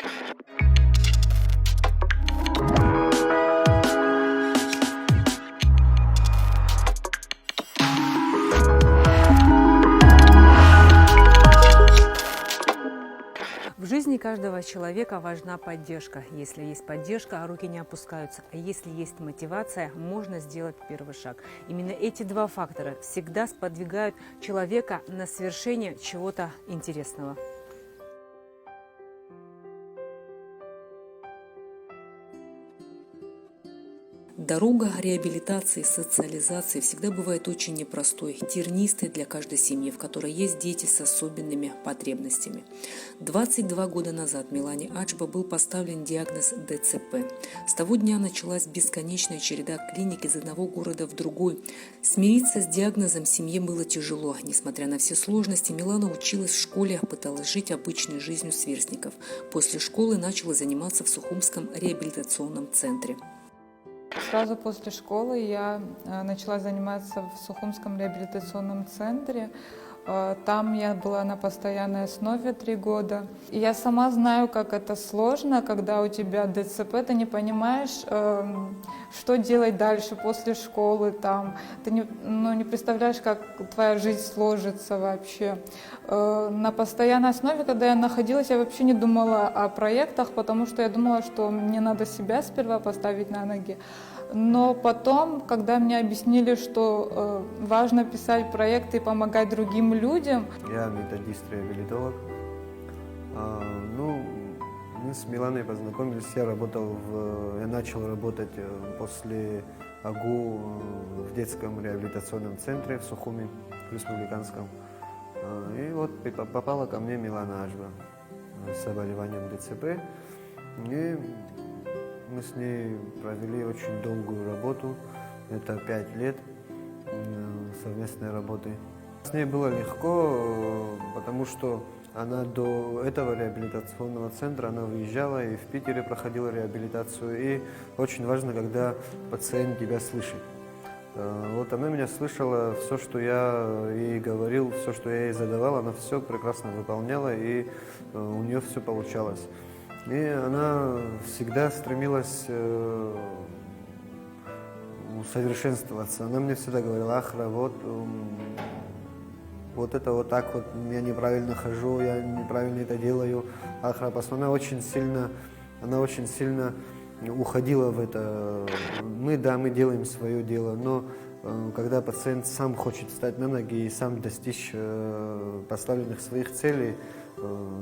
В жизни каждого человека важна поддержка. Если есть поддержка, руки не опускаются. А если есть мотивация, можно сделать первый шаг. Именно эти два фактора всегда сподвигают человека на совершение чего-то интересного. Дорога реабилитации, социализации всегда бывает очень непростой, тернистой для каждой семьи, в которой есть дети с особенными потребностями. 22 года назад Милане Ачба был поставлен диагноз ДЦП. С того дня началась бесконечная череда клиник из одного города в другой. Смириться с диагнозом семье было тяжело. Несмотря на все сложности, Милана училась в школе, пыталась жить обычной жизнью сверстников. После школы начала заниматься в Сухумском реабилитационном центре. Сразу после школы я начала заниматься в Сухумском реабилитационном центре. Там я была на постоянной основе 3 года. И я сама знаю, как это сложно, когда у тебя ДЦП, ты понимаешь, что делать дальше после школы. Ты не представляешь, как твоя жизнь сложится вообще. На постоянной основе, когда я находилась, я вообще не думала о проектах, потому что я думала, что мне надо себя сперва поставить на ноги. Но потом, когда мне объяснили, что важно писать проекты и помогать другим людям. Я методист-реабилитолог. Мы с Миланой познакомились. Я начал работать после АГУ в детском реабилитационном центре в Сухуми, в республиканском. И вот попала ко мне Милана Ачба с заболеванием ДЦП. И мы с ней провели очень долгую работу, это 5 лет совместной работы. С ней было легко, потому что она до этого реабилитационного центра она выезжала и в Питере проходила реабилитацию. И очень важно, когда пациент тебя слышит. Вот она меня слышала, все, что я ей говорил, все, что я ей задавал, она все прекрасно выполняла, и у нее все получалось. И она всегда стремилась усовершенствоваться. Она мне всегда говорила: Ахра, вот это вот так вот, я неправильно хожу, я неправильно это делаю. Ахра, она очень сильно уходила в это. Мы делаем свое дело, но когда пациент сам хочет встать на ноги и сам достичь поставленных своих целей,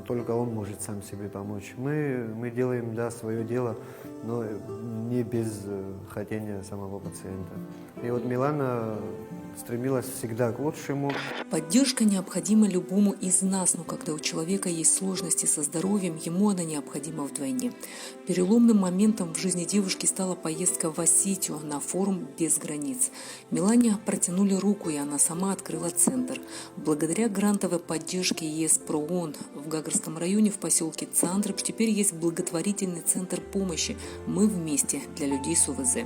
только он может сам себе помочь. Мы делаем, свое дело, но не без хотения самого пациента. И вот Милана стремилась всегда к лучшему. Поддержка необходима любому из нас, но когда у человека есть сложности со здоровьем, ему она необходима вдвойне. Переломным моментом в жизни девушки стала поездка в Осетию на форум «Без границ». Милане протянули руку, и она сама открыла центр. Благодаря грантовой поддержке ЕС ПРООН в Гагарском районе в поселке Цандрыч теперь есть благотворительный центр помощи «Мы вместе» для людей с ОВЗ.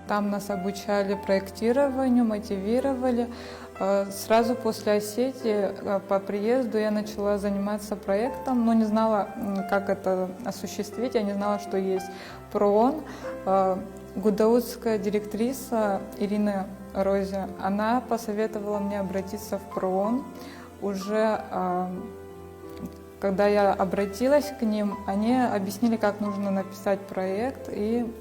Там нас обучали проектированию, мотивировали. Сразу после Осетии по приезду я начала заниматься проектом, но не знала, как это осуществить, я не знала, что есть ПРООН. Гудаутская директриса Ирина Розе, она посоветовала мне обратиться в ПРООН. Уже когда я обратилась к ним, они объяснили, как нужно написать проект, и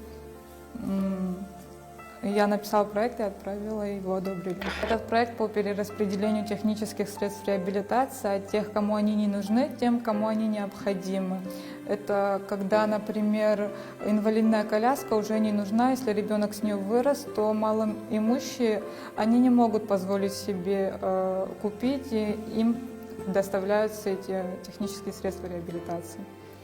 я написала проект и отправила, его одобрили. Этот проект по перераспределению технических средств реабилитации от тех, кому они не нужны, тем, кому они необходимы. Это когда, например, инвалидная коляска уже не нужна, если ребенок с нее вырос, то малоимущие, они не могут позволить себе купить, и им доставляются эти технические средства реабилитации.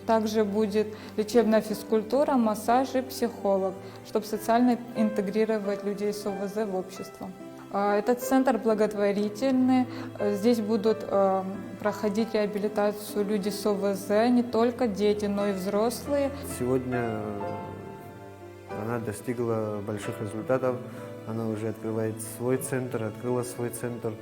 Также будет лечебная физкультура, массаж и психолог, чтобы социально интегрировать людей с ОВЗ в общество. Этот центр благотворительный. Здесь будут проходить реабилитацию люди с ОВЗ, не только дети, но и взрослые. Сегодня она достигла больших результатов. Она уже открыла свой центр.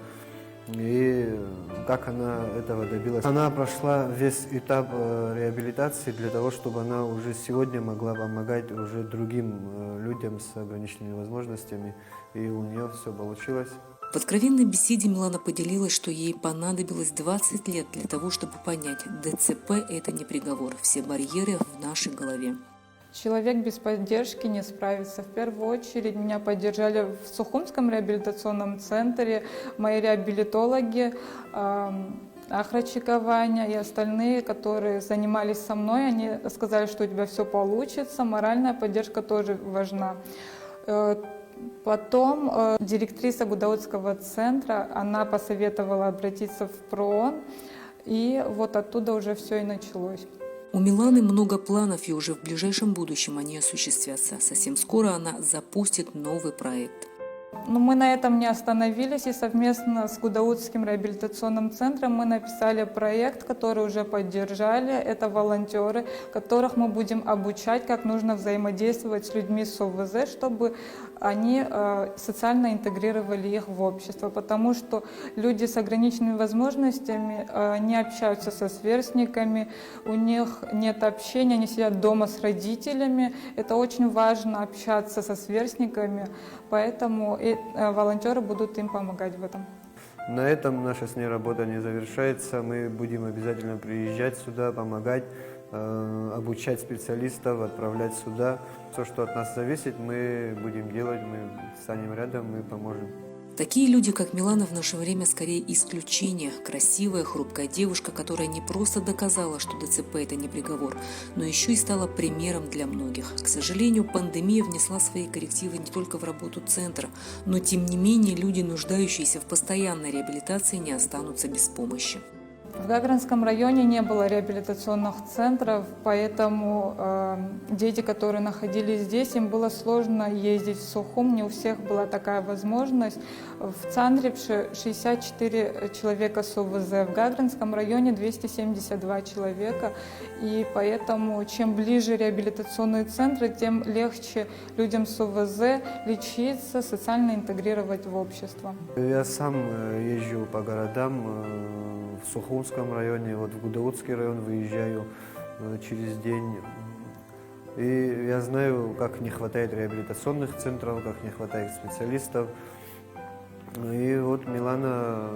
И как она этого добилась? Она прошла весь этап реабилитации для того, чтобы она уже сегодня могла помогать уже другим людям с ограниченными возможностями. И у нее все получилось. В откровенной беседе Милана поделилась, что ей понадобилось 20 лет для того, чтобы понять, ДЦП – это не приговор, все барьеры в нашей голове. Человек без поддержки не справится. В первую очередь меня поддержали в Сухумском реабилитационном центре мои реабилитологи, Ахрачика Ваня и остальные, которые занимались со мной. Они сказали, что у тебя все получится, моральная поддержка тоже важна. Потом директриса Гудаутского центра, она посоветовала обратиться в ПРООН, и вот оттуда уже все и началось. У Миланы много планов, и уже в ближайшем будущем они осуществятся. Совсем скоро она запустит новый проект. Но мы на этом не остановились, и совместно с Гудаутским реабилитационным центром мы написали проект, который уже поддержали. Это волонтеры, которых мы будем обучать, как нужно взаимодействовать с людьми с ОВЗ, чтобы они социально интегрировали их в общество. Потому что люди с ограниченными возможностями не общаются со сверстниками, у них нет общения, они сидят дома с родителями. Это очень важно, общаться со сверстниками, поэтому волонтеры будут им помогать в этом. На этом наша с ней работа не завершается. Мы будем обязательно приезжать сюда, помогать, обучать специалистов, отправлять сюда. Все, что от нас зависит, мы будем делать, мы станем рядом, мы поможем. Такие люди, как Милана, в наше время скорее исключение. Красивая, хрупкая девушка, которая не просто доказала, что ДЦП – это не приговор, но еще и стала примером для многих. К сожалению, пандемия внесла свои коррективы не только в работу центра, но тем не менее люди, нуждающиеся в постоянной реабилитации, не останутся без помощи. В Гагринском районе не было реабилитационных центров, поэтому дети, которые находились здесь, им было сложно ездить в Сухум, не у всех была такая возможность. В Цандрипше 64 человека с ОВЗ, в Гагринском районе 272 человека, и поэтому чем ближе реабилитационные центры, тем легче людям с ОВЗ лечиться, социально интегрировать в общество. Я сам езжу по городам, в Сухумском районе, вот в Гудаутский район выезжаю через день. И я знаю, как не хватает реабилитационных центров, как не хватает специалистов. И вот Милана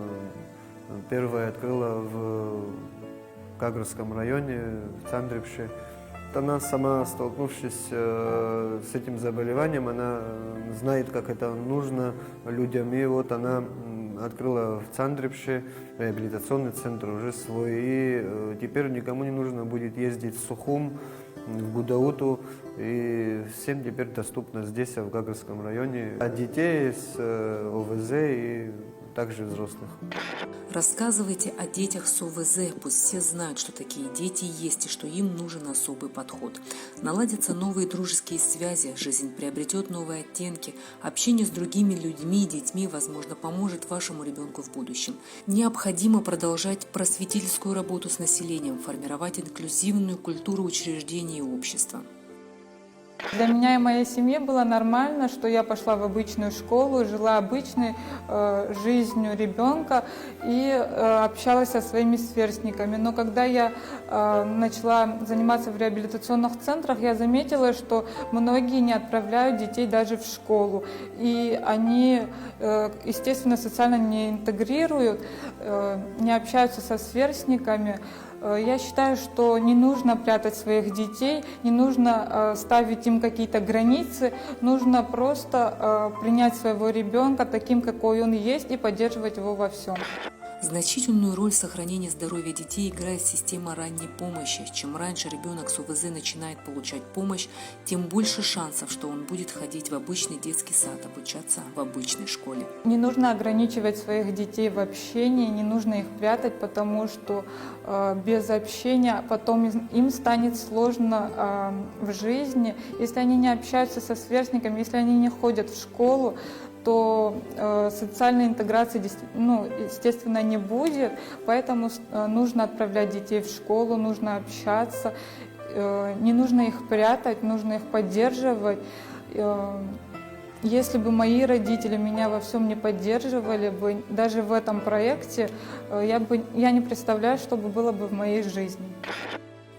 первая открыла в Гагрском районе, в Цандрипше. Она сама, столкнувшись с этим заболеванием, она знает, как это нужно людям. И вот она открыла в Цандрипше реабилитационный центр уже свой. И теперь никому не нужно будет ездить в Сухум, в Гудауту. И всем теперь доступно здесь, в Гагрском районе. От детей с ОВЗ и также взрослых. Рассказывайте о детях с ОВЗ, пусть все знают, что такие дети есть и что им нужен особый подход. Наладятся новые дружеские связи, жизнь приобретет новые оттенки, общение с другими людьми и детьми, возможно, поможет вашему ребенку в будущем. Необходимо продолжать просветительскую работу с населением, формировать инклюзивную культуру учреждений и общества. Для меня и моей семьи было нормально, что я пошла в обычную школу, жила обычной жизнью ребенка и общалась со своими сверстниками. Но когда я начала заниматься в реабилитационных центрах, я заметила, что многие не отправляют детей даже в школу. И они, естественно, социально не интегрируют, не общаются со сверстниками. Я считаю, что не нужно прятать своих детей, не нужно ставить им какие-то границы, нужно просто принять своего ребенка таким, какой он есть, и поддерживать его во всем. Значительную роль в сохранении здоровья детей играет система ранней помощи. Чем раньше ребенок с ОВЗ начинает получать помощь, тем больше шансов, что он будет ходить в обычный детский сад, обучаться в обычной школе. Не нужно ограничивать своих детей в общении, не нужно их прятать, потому что без общения потом им станет сложно в жизни. Если они не общаются со сверстниками, если они не ходят в школу, то социальной интеграции, естественно, не будет, поэтому нужно отправлять детей в школу, нужно общаться, не нужно их прятать, нужно их поддерживать. Если бы мои родители меня во всем не поддерживали бы, даже в этом проекте, я не представляю, что бы было бы в моей жизни.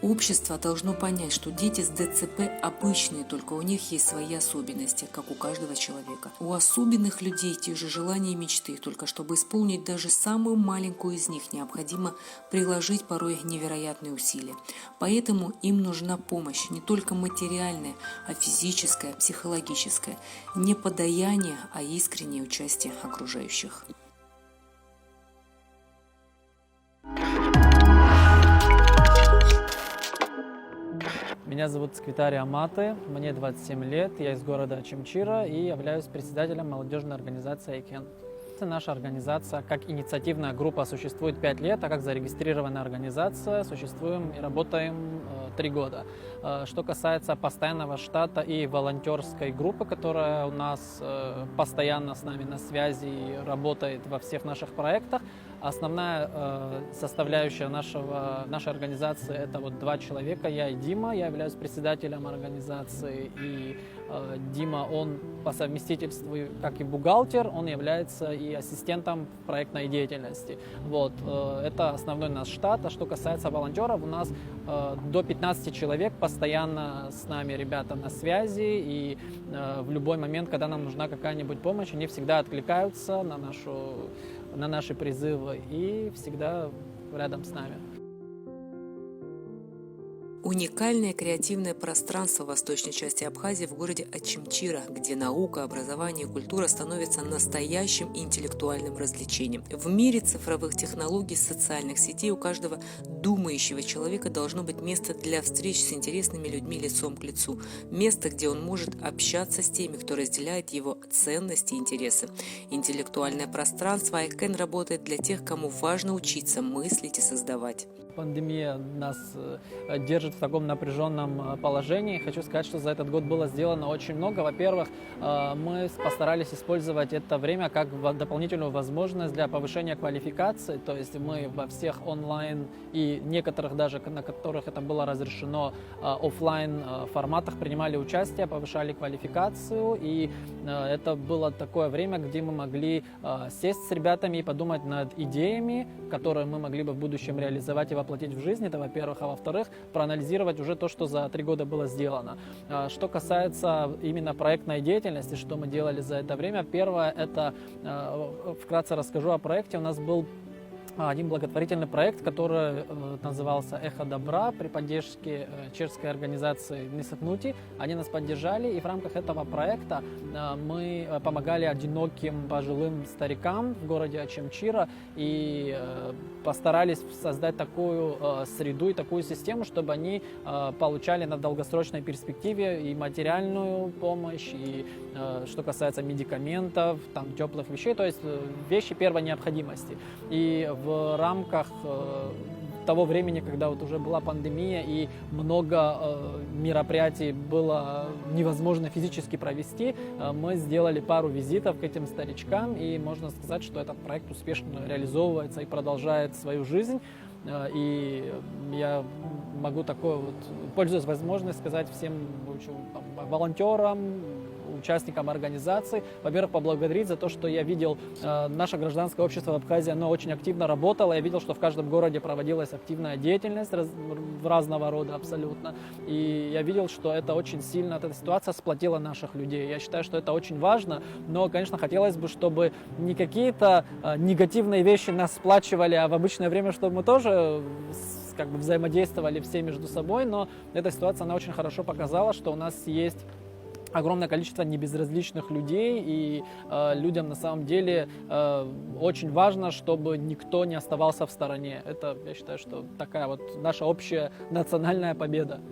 Общество должно понять, что дети с ДЦП обычные, только у них есть свои особенности, как у каждого человека. У особенных людей те же желания и мечты, только чтобы исполнить даже самую маленькую из них, необходимо приложить порой невероятные усилия. Поэтому им нужна помощь не только материальная, а физическая, психологическая. Не подаяние, а искреннее участие окружающих. Меня зовут Сквитари Аматы, мне 27 лет, я из города Очимчира и являюсь председателем молодежной организации «Айкен». Наша организация как инициативная группа существует 5 лет, а как зарегистрированная организация существуем и работаем 3 года. Что касается постоянного штата и волонтерской группы, которая у нас постоянно с нами на связи и работает во всех наших проектах, основная составляющая нашей организации — это вот 2 человека, я и Дима. Я являюсь председателем организации, и Дима, он по совместительству как и бухгалтер, он является и ассистентом проектной деятельности. Вот, это основной наш штат. А что касается волонтеров, у нас до 15 человек постоянно с нами ребята на связи, и в любой момент, когда нам нужна какая-нибудь помощь, они всегда откликаются на наши призывы и всегда рядом с нами. Уникальное креативное пространство в восточной части Абхазии в городе Очимчира, где наука, образование и культура становятся настоящим интеллектуальным развлечением. В мире цифровых технологий, социальных сетей у каждого думающего человека должно быть место для встреч с интересными людьми лицом к лицу. Место, где он может общаться с теми, кто разделяет его ценности и интересы. Интеллектуальное пространство Айкен работает для тех, кому важно учиться, мыслить и создавать. Пандемия нас держит в таком напряженном положении. Хочу сказать, что за этот год было сделано очень много. Во-первых, мы постарались использовать это время как дополнительную возможность для повышения квалификации. То есть мы во всех онлайн и некоторых даже, на которых это было разрешено, офлайн форматах принимали участие, повышали квалификацию. И это было такое время, где мы могли сесть с ребятами и подумать над идеями, которые мы могли бы в будущем реализовать и воплотить в жизнь, это во-первых. А во-вторых, проанализировать уже то, что за 3 года было сделано. Что касается именно проектной деятельности, что мы делали за это время. Первое, это, вкратце расскажу о проекте. У нас был один благотворительный проект, который назывался «Эхо добра» при поддержке чешской организации Нисатнути. Они нас поддержали, и в рамках этого проекта мы помогали одиноким пожилым старикам в городе Очимчира и постарались создать такую среду и такую систему, чтобы они получали на долгосрочной перспективе и материальную помощь, и что касается медикаментов, там, теплых вещей, то есть вещи первой необходимости. И в рамках того времени, когда вот уже была пандемия и много мероприятий было невозможно физически провести, мы сделали пару визитов к этим старичкам, и можно сказать, что этот проект успешно реализовывается и продолжает свою жизнь. И я могу такое вот, пользуясь возможностью, сказать всем волонтерам, участникам организации, во-первых, поблагодарить за то, что я видел, наше гражданское общество в Абхазии, оно очень активно работало, я видел, что в каждом городе проводилась активная деятельность разного рода абсолютно, и я видел, что это очень сильно, эта ситуация сплотила наших людей. Я считаю, что это очень важно, но, конечно, хотелось бы, чтобы не какие-то негативные вещи нас сплачивали, а в обычное время, чтобы мы тоже как бы взаимодействовали все между собой, но эта ситуация, она очень хорошо показала, что у нас есть огромное количество небезразличных людей, и людям на самом деле очень важно, чтобы никто не оставался в стороне. Это, я считаю, что такая вот наша общая национальная победа.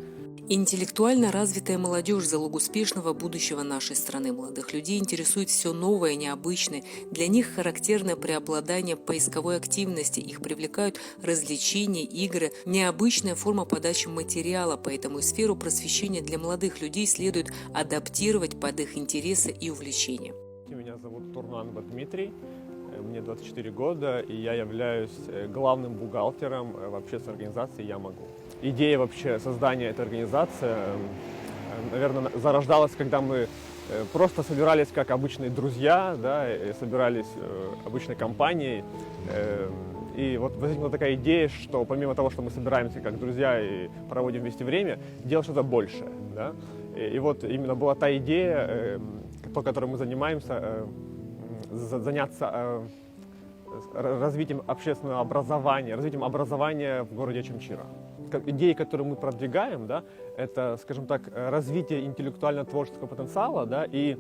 Интеллектуально развитая молодежь – залог успешного будущего нашей страны. Молодых людей интересует все новое, необычное. Для них характерно преобладание поисковой активности. Их привлекают развлечения, игры, необычная форма подачи материала. Поэтому и сферу просвещения для молодых людей следует адаптировать под их интересы и увлечения. Меня зовут Турнанба Дмитрий. Мне 24 года, и я являюсь главным бухгалтером в общественной организации «Я могу». Идея вообще создания этой организации, наверное, зарождалась, когда мы просто собирались как обычные друзья, да, и собирались обычной компанией. И вот возникла такая идея, что помимо того, что мы собираемся как друзья и проводим вместе время, делать что-то большее. Да? И вот именно была та идея, по которой мы занимаемся, заняться развитием общественного образования, развитием образования в городе Очамчира. Идеи, которые мы продвигаем, да, это, скажем так, развитие интеллектуально-творческого потенциала, да, и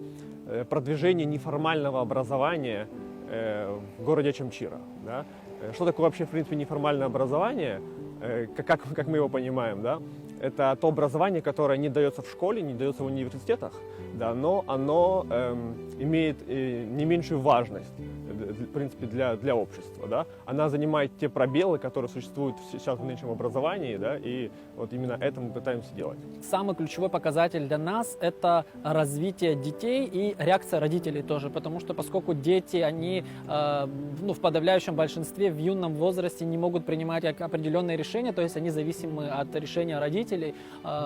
продвижение неформального образования в городе Очамчира. Да. Что такое вообще, в принципе, неформальное образование, как мы его понимаем, да? Это то образование, которое не дается в школе, не дается в университетах, да, но оно имеет не меньшую важность, в принципе, для общества. Да? Она занимает те пробелы, которые существуют сейчас в нынешнем образовании, да, и вот именно это мы пытаемся делать. Самый ключевой показатель для нас – это развитие детей и реакция родителей тоже, потому что поскольку дети, они в подавляющем большинстве в юном возрасте не могут принимать определенные решения, то есть они зависимы от решения родителей,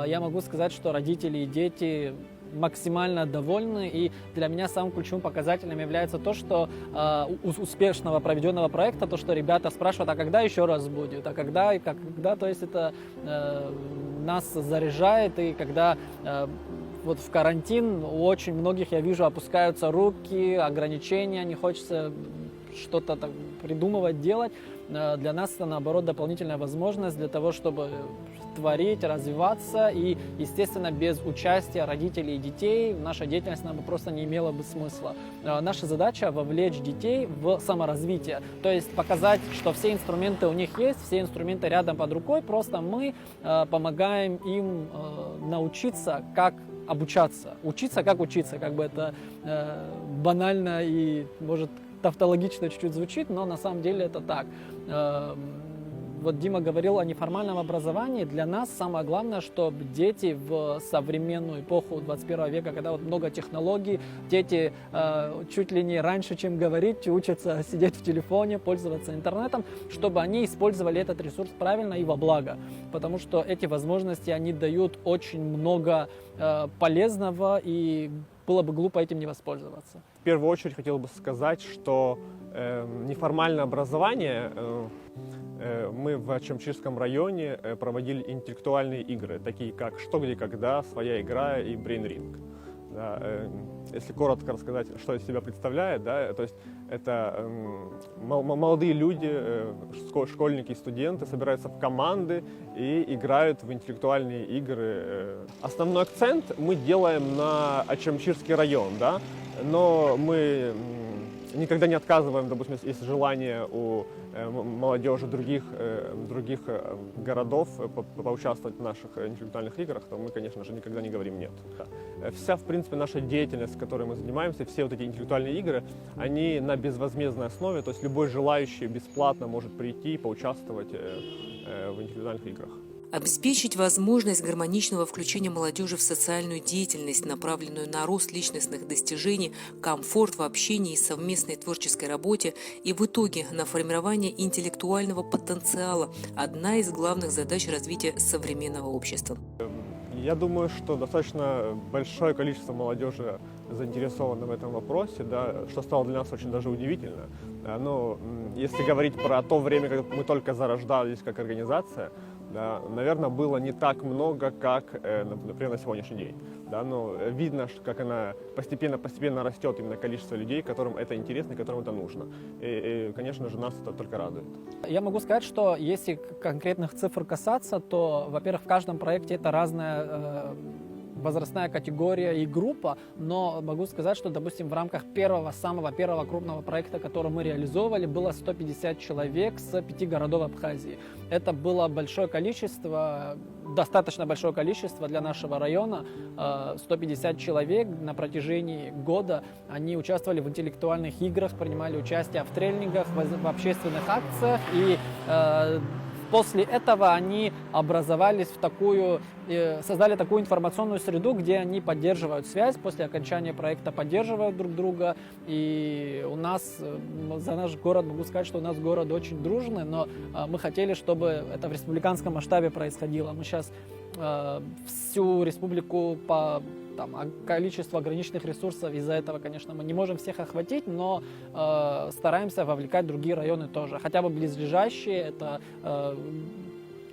я могу сказать, что родители и дети максимально довольны, и для меня самым ключевым показателем является то, что успешного проведенного проекта, то, что ребята спрашивают, а когда еще раз будет, а когда, то есть это нас заряжает, и когда вот в карантин у очень многих, я вижу, опускаются руки, ограничения, не хочется что-то так придумывать, делать. Для нас это, наоборот, дополнительная возможность для того, чтобы творить, развиваться. И, естественно, без участия родителей и детей наша деятельность нам бы просто не имела бы смысла. Наша задача – вовлечь детей в саморазвитие. То есть показать, что все инструменты у них есть, все инструменты рядом под рукой, просто мы помогаем им научиться, как обучаться. Учиться, как учиться. Как бы это банально и, может, тавтологично чуть-чуть звучит, но на самом деле это так. Вот Дима говорил о неформальном образовании. Для нас самое главное, чтобы дети в современную эпоху 21 века, когда вот много технологий, дети чуть ли не раньше, чем говорить, учатся сидеть в телефоне, пользоваться интернетом, чтобы они использовали этот ресурс правильно и во благо. Потому что эти возможности, они дают очень много полезного, и было бы глупо этим не воспользоваться. В первую очередь хотел бы сказать, что неформальное образование мы в Очамчирском районе проводили интеллектуальные игры, такие как «Что, где, когда», «Своя игра» и «Брейн-ринг». Да, если коротко рассказать, что из себя представляет, да, то есть это молодые люди, школьники и студенты собираются в команды и играют в интеллектуальные игры. Основной акцент мы делаем на Очамчирский район, да, но мы никогда не отказываем, допустим, если желание у молодежи других городов поучаствовать в наших интеллектуальных играх, то мы, конечно же, никогда не говорим «нет». Вся, в принципе, наша деятельность, которой мы занимаемся, все вот эти интеллектуальные игры, они на безвозмездной основе, то есть любой желающий бесплатно может прийти и поучаствовать в интеллектуальных играх. Обеспечить возможность гармоничного включения молодежи в социальную деятельность, направленную на рост личностных достижений, комфорт в общении и совместной творческой работе и в итоге на формирование интеллектуального потенциала – одна из главных задач развития современного общества. Я думаю, что достаточно большое количество молодежи заинтересовано в этом вопросе, да, что стало для нас очень даже удивительно. Но если говорить про то время, когда мы только зарождались как организация, да, наверное, было не так много, как, например, на сегодняшний день. Да, но видно, как она постепенно растет именно количество людей, которым это интересно и которым это нужно. И, конечно же, нас это только радует. Я могу сказать, что если конкретных цифр касаться, то, во-первых, в каждом проекте это разная возрастная категория и группа, но могу сказать, что, допустим, в рамках самого первого крупного проекта, который мы реализовывали, было 150 человек с 5 городов Абхазии. Это было большое количество, достаточно большое количество для нашего района. 150 человек на протяжении года, они участвовали в интеллектуальных играх, принимали участие в тренингах, в общественных акциях, и после этого они образовались создали такую информационную среду, где они поддерживают связь, после окончания проекта поддерживают друг друга. И у нас, за наш город, могу сказать, что у нас город очень дружный, но мы хотели, чтобы это в республиканском масштабе происходило. Мы сейчас всю республику там количество ограниченных ресурсов, из-за этого, конечно, мы не можем всех охватить, но стараемся вовлекать другие районы тоже, хотя бы близлежащие, это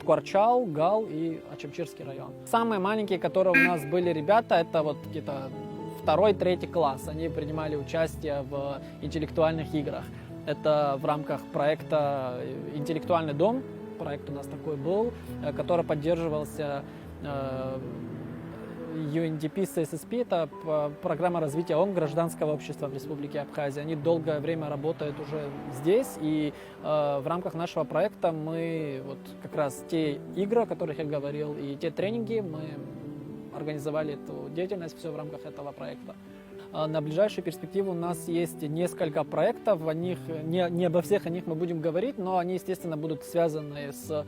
Кварчал, Гал и Ачамчирский район. Самые маленькие, которые у нас были ребята, это вот где-то 2-3 класс, они принимали участие в интеллектуальных играх. Это в рамках проекта «Интеллектуальный дом», проект у нас такой был, который поддерживался UNDP CSSP, это программа развития ООН гражданского общества в Республике Абхазия. Они долгое время работают уже здесь, и в рамках нашего проекта мы вот как раз те игры, о которых я говорил, и те тренинги, мы организовали эту деятельность, все в рамках этого проекта. На ближайшую перспективу у нас есть несколько проектов, о них, не обо всех о них мы будем говорить, но они, естественно, будут связаны с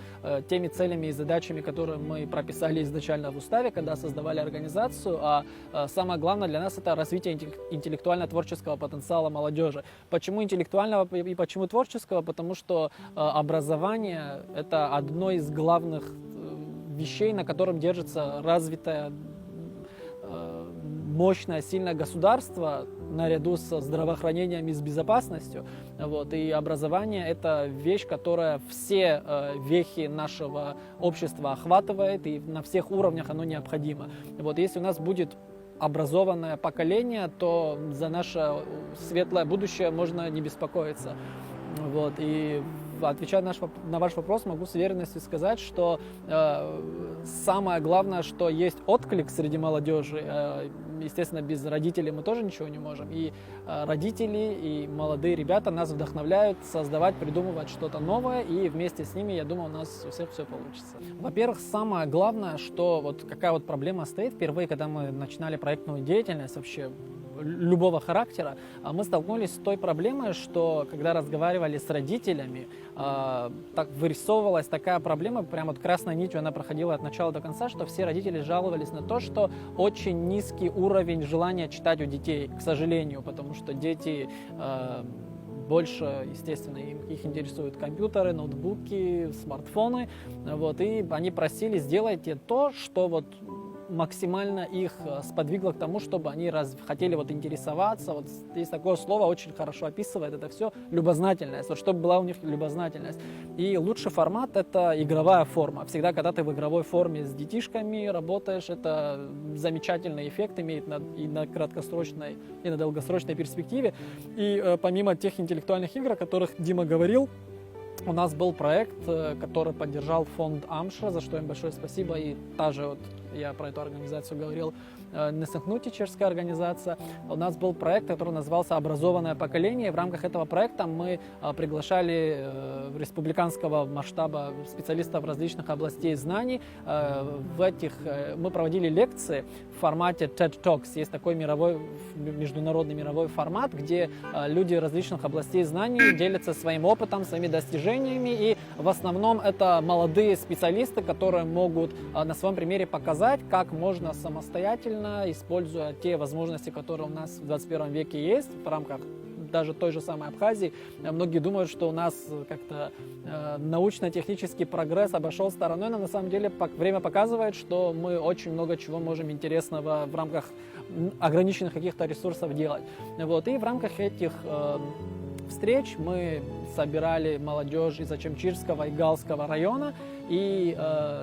теми целями и задачами, которые мы прописали изначально в уставе, когда создавали организацию, а самое главное для нас это развитие интеллектуально-творческого потенциала молодежи. Почему интеллектуального и почему творческого? Потому что образование – это одно из главных вещей, на котором держится развитая мощное, сильное государство наряду со здравоохранением и с безопасностью. Вот. И образование – это вещь, которая все вехи нашего общества охватывает, и на всех уровнях оно необходимо. Вот. Если у нас будет образованное поколение, то за наше светлое будущее можно не беспокоиться. Вот. И отвечая на ваш вопрос, могу с уверенностью сказать, что самое главное, что есть отклик среди молодежи. Естественно, без родителей мы тоже ничего не можем. И родители, и молодые ребята нас вдохновляют создавать, придумывать что-то новое, и вместе с ними, я думаю, у нас у всех все получится. Во-первых, самое главное, что вот какая вот проблема стоит, впервые, когда мы начинали проектную деятельность вообще любого характера, мы столкнулись с той проблемой, что когда разговаривали с родителями, так вырисовывалась такая проблема, прям вот красной нитью она проходила от начала до конца, что все родители жаловались на то, что очень низкий уровень желания читать у детей, к сожалению, потому что дети больше, естественно, их интересуют компьютеры, ноутбуки, смартфоны, вот, и они просили: сделайте то, что вот максимально их сподвигло к тому, чтобы они хотели вот интересоваться. Вот есть такое слово, очень хорошо описывает это все, любознательность. Вот чтобы была у них любознательность. И лучший формат – это игровая форма. Всегда, когда ты в игровой форме с детишками работаешь, это замечательный эффект имеет и на краткосрочной, и на долгосрочной перспективе. И помимо тех интеллектуальных игр, о которых Дима говорил, у нас был проект, который поддержал фонд Амша, за что им большое спасибо. И та же, вот я про эту организацию говорил, Несенхнути, чешская организация. У нас был проект, который назывался «Образованное поколение». И в рамках этого проекта мы приглашали республиканского масштаба специалистов различных областей знаний. Мы проводили лекции в формате TED Talks. Есть такой международный мировой формат, где люди различных областей знаний делятся своим опытом, своими достижениями. И в основном это молодые специалисты, которые могут на своем примере показать, как можно самостоятельно, используя те возможности, которые у нас в 21 веке есть в рамках даже той же самой Абхазии. Многие думают, что у нас как-то научно-технический прогресс обошел стороной, но на самом деле время показывает, что мы очень много чего можем интересного в рамках ограниченных каких-то ресурсов делать. Вот. И в рамках этих встреч мы собирали молодежь из Ачамчирского и Галского района, и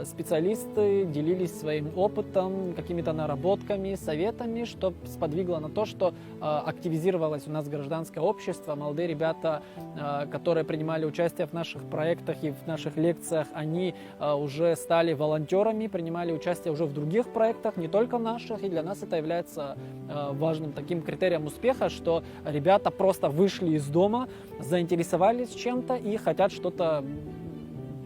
специалисты делились своим опытом, какими-то наработками, советами, что сподвигло на то, что активизировалось у нас гражданское общество. Молодые ребята, которые принимали участие в наших проектах и в наших лекциях, они уже стали волонтерами, принимали участие уже в других проектах, не только в наших, и для нас это является важным таким критерием успеха, что ребята просто вышли из дома, заинтересовались чем-то и хотят что-то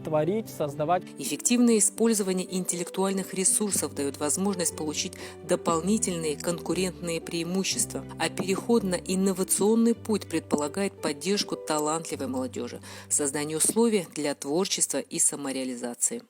творить, создавать. Эффективное использование интеллектуальных ресурсов дает возможность получить дополнительные конкурентные преимущества, а переход на инновационный путь предполагает поддержку талантливой молодежи, создание условий для творчества и самореализации.